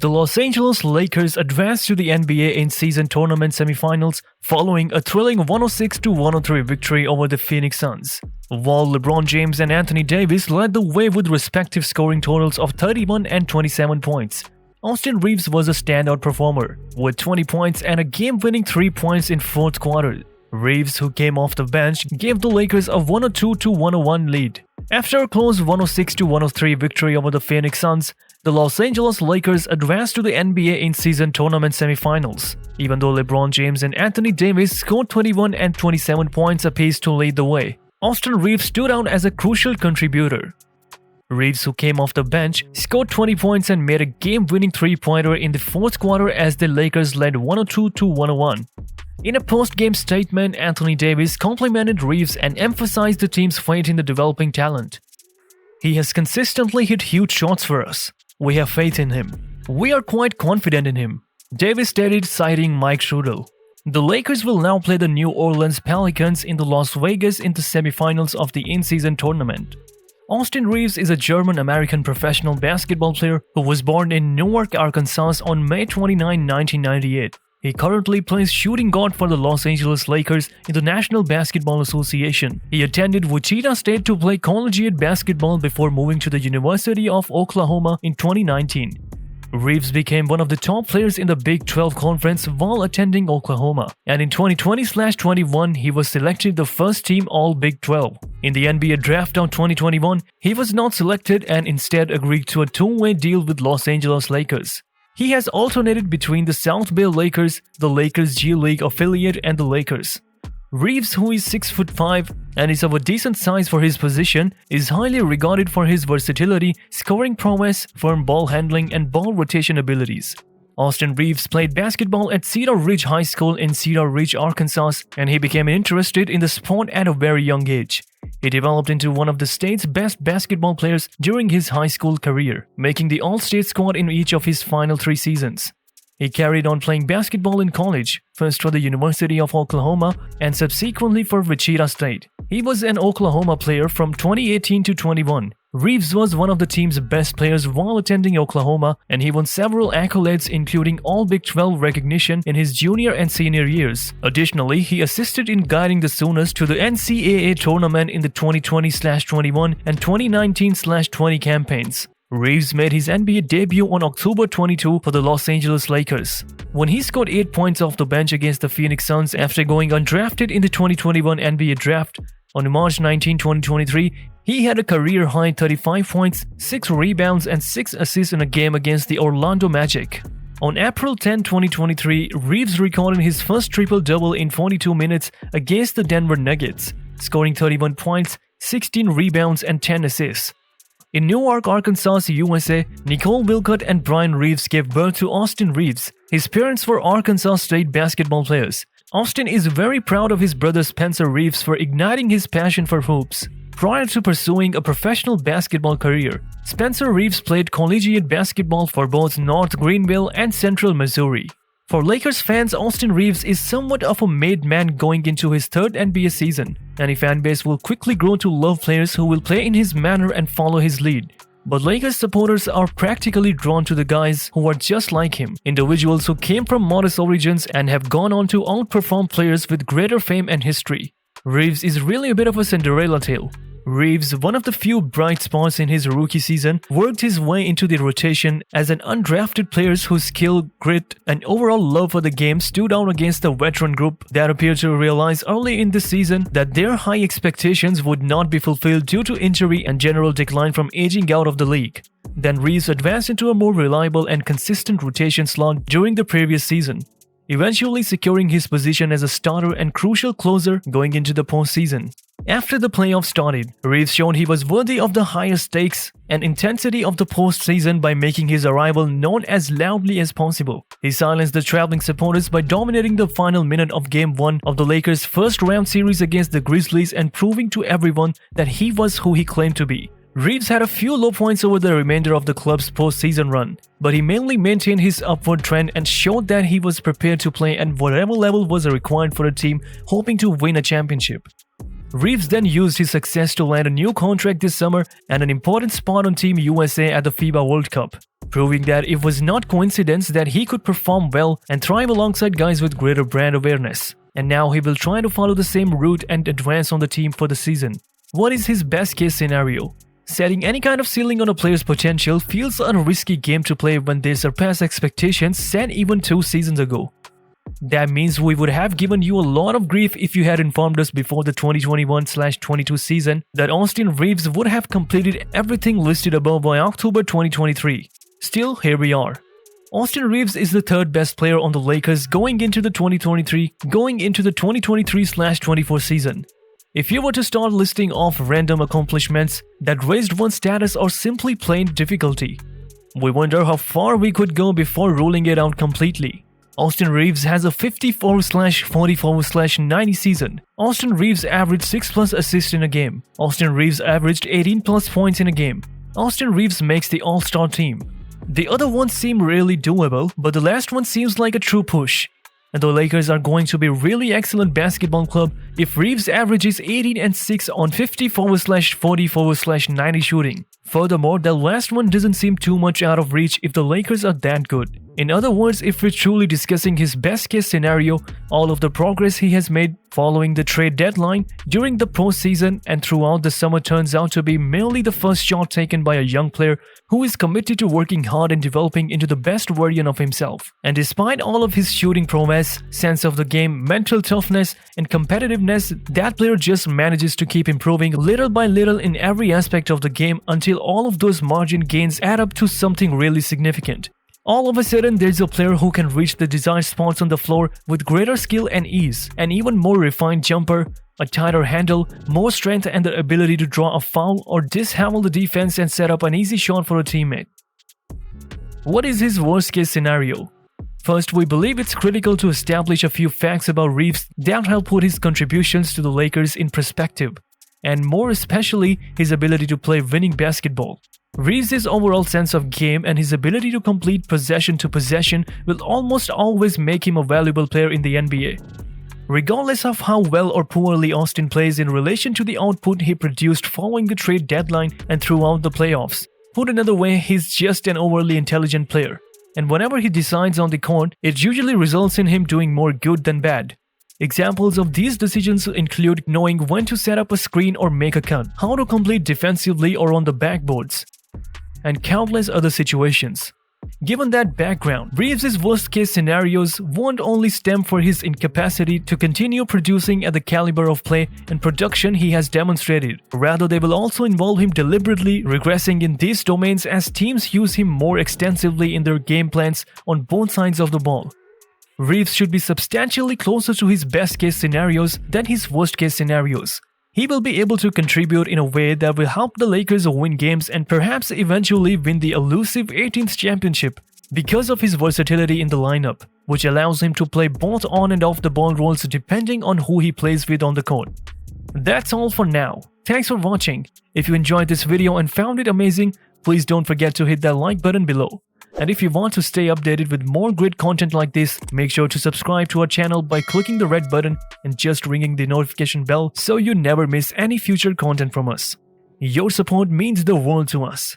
The Los Angeles Lakers advanced to the NBA in-season tournament semifinals following a thrilling 106-103 victory over the Phoenix Suns, while LeBron James and Anthony Davis led the way with respective scoring totals of 31 and 27 points. Austin Reaves was a standout performer, with 20 points and a game-winning 3 points in fourth quarter. Reaves, who came off the bench, gave the Lakers a 102-101 lead. After a close 106-103 victory over the Phoenix Suns, the Los Angeles Lakers advanced to the NBA in-season tournament semifinals, even though LeBron James and Anthony Davis scored 21 and 27 points apiece to lead the way. Austin Reaves stood out as a crucial contributor. Reaves, who came off the bench, scored 20 points and made a game-winning three-pointer in the fourth quarter as the Lakers led 102-101. In a post-game statement, Anthony Davis complimented Reaves and emphasized the team's faith in the developing talent. "He has consistently hit huge shots for us. We have faith in him. We are quite confident in him," Davis stated, citing Mike Trudell. The Lakers will now play the New Orleans Pelicans in the Las Vegas in the semifinals of the in-season tournament. Austin Reaves is a German-American professional basketball player who was born in Newark, Arkansas on May 29, 1998. He currently plays shooting guard for the Los Angeles Lakers in the National Basketball Association. He attended Wichita State to play collegiate basketball before moving to the University of Oklahoma in 2019. Reaves became one of the top players in the Big 12 Conference while attending Oklahoma, and in 2020-21 he was selected the first team All-Big 12. In the NBA draft of 2021, he was not selected and instead agreed to a two-way deal with Los Angeles Lakers. He has alternated between the South Bay Lakers, the Lakers G League affiliate, and the Lakers. Reaves, who is 6'5" and is of a decent size for his position, is highly regarded for his versatility, scoring prowess, firm ball handling, and ball rotation abilities. Austin Reaves played basketball at Cedar Ridge High School in Cedar Ridge, Arkansas, and he became interested in the sport at a very young age. He developed into one of the state's best basketball players during his high school career, making the All-State squad in each of his final 3 seasons. He carried on playing basketball in college, first for the University of Oklahoma and subsequently for Wichita State. He was an Oklahoma player from 2018 to 21. Reaves was one of the team's best players while attending Oklahoma, and he won several accolades including All-Big 12 recognition in his junior and senior years. Additionally, he assisted in guiding the Sooners to the NCAA tournament in the 2020-21 and 2019-20 campaigns. Reaves made his NBA debut on October 22 for the Los Angeles Lakers, when he scored 8 points off the bench against the Phoenix Suns after going undrafted in the 2021 NBA draft. On March 19, 2023, he had a career-high 35 points, 6 rebounds, and 6 assists in a game against the Orlando Magic. On April 10, 2023, Reaves recorded his first triple-double in 42 minutes against the Denver Nuggets, scoring 31 points, 16 rebounds, and 10 assists. In Newark, Arkansas, USA, Nicole Wilcott and Brian Reaves gave birth to Austin Reaves. His parents were Arkansas State basketball players. Austin is very proud of his brother Spencer Reaves for igniting his passion for hoops. Prior to pursuing a professional basketball career, Spencer Reaves played collegiate basketball for both North Greenville and Central Missouri. For Lakers fans, Austin Reaves is somewhat of a made man going into his 3rd NBA season, and the fanbase will quickly grow to love players who will play in his manner and follow his lead. But Lakers supporters are practically drawn to the guys who are just like him, individuals who came from modest origins and have gone on to outperform players with greater fame and history. Reaves is really a bit of a Cinderella tale. Reaves, one of the few bright spots in his rookie season, worked his way into the rotation as an undrafted player whose skill, grit, and overall love for the game stood out against the veteran group that appeared to realize early in the season that their high expectations would not be fulfilled due to injury and general decline from aging out of the league. Then Reaves advanced into a more reliable and consistent rotation slot during the previous season, eventually securing his position as a starter and crucial closer going into the postseason. After the playoffs started, Reaves showed he was worthy of the higher stakes and intensity of the postseason by making his arrival known as loudly as possible. He silenced the traveling supporters by dominating the final minute of Game 1 of the Lakers' first-round series against the Grizzlies and proving to everyone that he was who he claimed to be. Reaves had a few low points over the remainder of the club's postseason run, but he mainly maintained his upward trend and showed that he was prepared to play at whatever level was required for a team hoping to win a championship. Reaves then used his success to land a new contract this summer and an important spot on Team USA at the FIBA World Cup, proving that it was not coincidence that he could perform well and thrive alongside guys with greater brand awareness. And now he will try to follow the same route and advance on the team for the season. What is his best case scenario? Setting any kind of ceiling on a player's potential feels a risky game to play when they surpass expectations set even 2 seasons ago. That means we would have given you a lot of grief if you had informed us before the 2021/22 season that Austin Reaves would have completed everything listed above by October 2023. Still, here we are. Austin Reaves is the 3rd best player on the Lakers going into the 2023/24 season. If you were to start listing off random accomplishments that raised one's status or simply plain difficulty, we wonder how far we could go before ruling it out completely. Austin Reaves has a 54/44/90 season. Austin Reaves averaged 6+ assists in a game. Austin Reaves averaged 18+ points in a game. Austin Reaves makes the All-Star team. The other ones seem really doable, but the last one seems like a true push. And the Lakers are going to be a really excellent basketball club if Reaves averages 18-6 on 54/44/90 shooting. Furthermore, the last one doesn't seem too much out of reach if the Lakers are that good. In other words, if we're truly discussing his best case scenario, all of the progress he has made following the trade deadline, during the postseason, and throughout the summer turns out to be merely the first shot taken by a young player who is committed to working hard and developing into the best version of himself. And despite all of his shooting prowess, sense of the game, mental toughness, and competitiveness, that player just manages to keep improving little by little in every aspect of the game until all of those margin gains add up to something really significant. All of a sudden, there's a player who can reach the desired spots on the floor with greater skill and ease, an even more refined jumper, a tighter handle, more strength, and the ability to draw a foul or dismantle the defense and set up an easy shot for a teammate. What is his worst case scenario? First, we believe it's critical to establish a few facts about Reaves that help put his contributions to the Lakers in perspective, and more especially his ability to play winning basketball. Reaves' overall sense of game and his ability to complete possession to possession will almost always make him a valuable player in the NBA. Regardless of how well or poorly Austin plays in relation to the output he produced following the trade deadline and throughout the playoffs. Put another way, he's just an overly intelligent player, and whenever he decides on the court, it usually results in him doing more good than bad. Examples of these decisions include knowing when to set up a screen or make a cut, how to complete defensively or on the backboards, and countless other situations. Given that background, Reaves' worst-case scenarios won't only stem from his incapacity to continue producing at the caliber of play and production he has demonstrated. Rather, they will also involve him deliberately regressing in these domains as teams use him more extensively in their game plans on both sides of the ball. Reaves should be substantially closer to his best-case scenarios than his worst-case scenarios. He will be able to contribute in a way that will help the Lakers win games and perhaps eventually win the elusive 18th championship because of his versatility in the lineup, which allows him to play both on and off the ball roles depending on who he plays with on the court. That's all for now. Thanks for watching. If you enjoyed this video and found it amazing, please don't forget to hit that like button below. And if you want to stay updated with more great content like this, make sure to subscribe to our channel by clicking the red button and just ringing the notification bell so you never miss any future content from us. Your support means the world to us.